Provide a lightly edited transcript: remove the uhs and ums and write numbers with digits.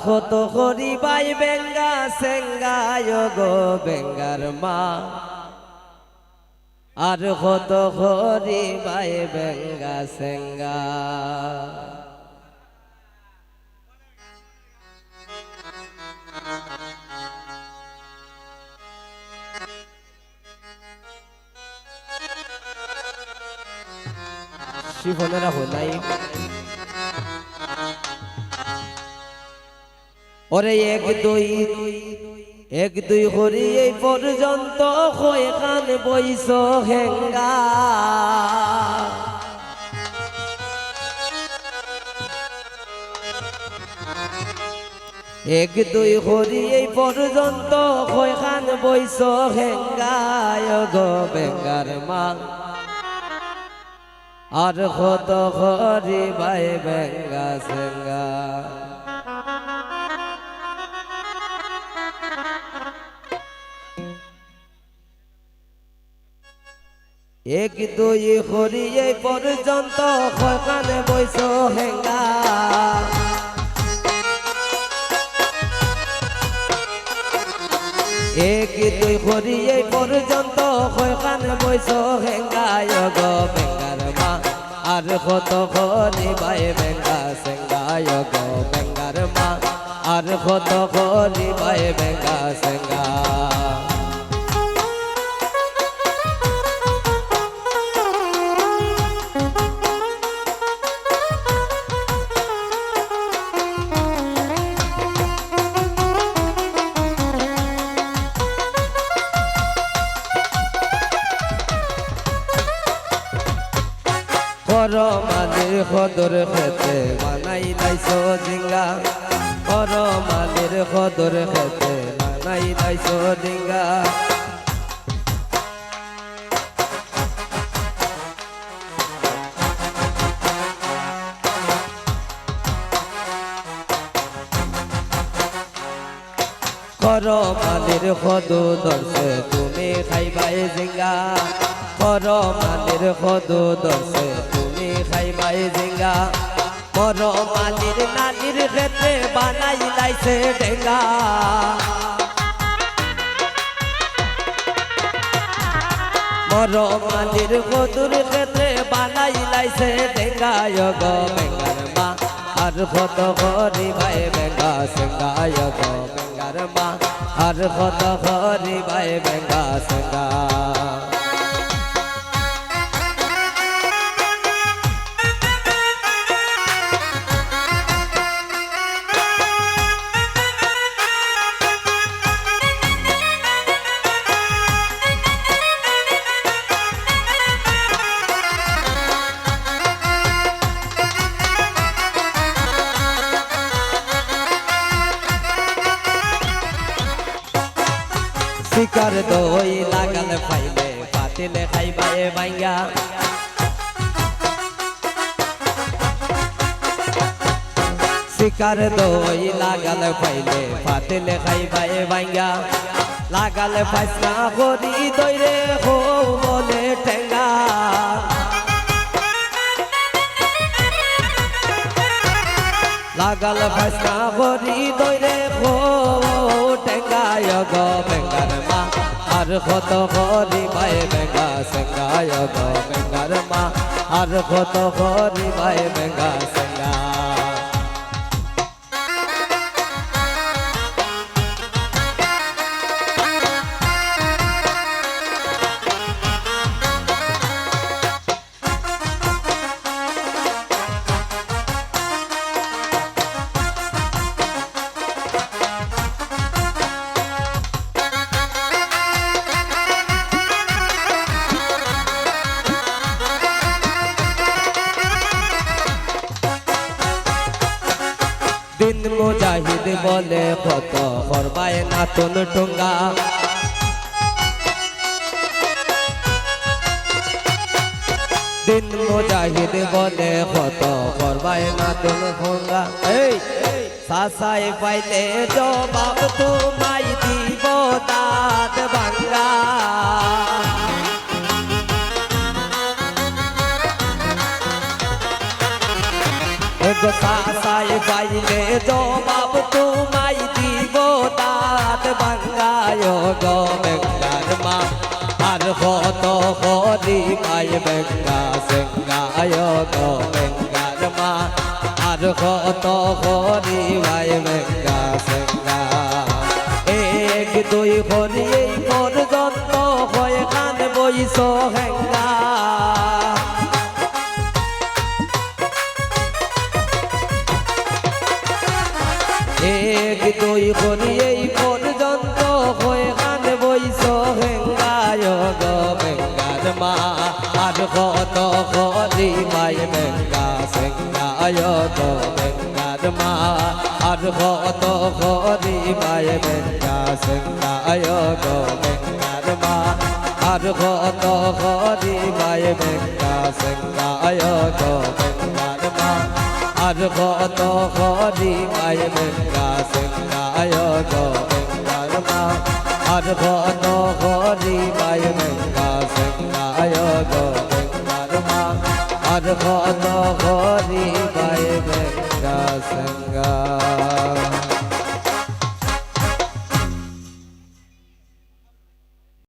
কত করি বাই বেঙ্গা সেঙ্গায় গো বেঙ্গার মা আর কত করি বাই বেঙ্গা সেঙ্গা শিফনেরা হলাই ওরে এক দুই করি এই পর্যন্ত হয়ে কান বইস হেঙ্গা এক দুই করি এই পর্যন্ত হয়ে কান বইস হেঙ্গায় গো বেঙ্গার মা আর কত করি বাই বেঙ্গা সেঙ্গা এক দুই করি এই পর্যন্ত কানে বইস হেঙ্গা এক দুই করি এই পর্যন্ত কানে বইস হেঙ্গায় গো বেঙ্গার মা আর কত করি বাই বেঙ্গা সেঙ্গায় গো বেঙ্গার মা আর কত করি বাই বেঙ্গা সেঙ্গা মালির খদর খেতে বানাই লাইছ ডিঙ্গা মালির খদর খেতে বানাই লাইছ ডিঙ্গা মালির খদু দর্শে তুমি খাইবাই জিঙ্গা মালির খদু দর্শে খাইবাই জিঙ্গা মর মালির নানির খেতে বানাই লাইছে ডেঙ্গা মর মালির কদুর খেতে বানাই লাইছে ডেঙ্গা গো বেঙ্গার মা আর কত করি ভাই বেঙ্গা সেঙ্গা গো বেঙ্গার মা আর কত করি ভাই বেঙ্গা সেঙ্গা শিকার দই লাগাল ফাইলে পাতিলে খাইবাই বাইঙ্গা শিকার দই লাগাল ফাইলে পাতিলে খাইবাই বাইঙ্গা লাগাল ফাইসনা করি দইরে হো বলে টেঙ্গা লাগাল ফাইসনা করি দইরে হো টেঙ্গা গো বেঙ্গার মা আর কত করি বাই বেঙ্গা সেঙ্গায় গো বেঙ্গার মা আর কত করি বাই বেঙ্গা সেঙ্গা দিন মুজাহিদ বলে কত করবায় নাতুন টুঙ্গা দিন মুজাহিদ বলে কত করবায় নাতুন টুঙ্গা এই সাসাই পাইলে জবাব তোমাই দিব দাঁত ভাঙ্গা সাসাই পাইলে জবাব তুমি গো বেঙ্গার মা আর কত হরি মাই বেঙ্গা সেঙ্গায় গো বেঙ্গার মা আর কত হরি মাই বেঙ্গা সেঙ্গা এক দুই হরি এই পর্যন্ত হয়ে কান বইস হেঙ্গা এক দুই হরি এই পর্যন্ত হয়ে কান বইস হেঙ্গায় গো বেঙ্গার মা আর কত হরি মাই বেঙ্গা সেঙ্গায় গো বেঙ্গার মা আর কত হরি মাই বেঙ্গা সেঙ্গায় গো বেঙ্গার মা আর কত হরি মাই বেঙ্গা সেঙ্গায় গো বেঙ্গার মা আর কত হরি মাই বেঙ্গা সেঙ্গায় গো বেঙ্গার মা আর কত হরি মাই বেঙ্গা সেঙ্গায় গো বেঙ্গার মা আর কত হরি মাই বেঙ্গা সেঙ্গা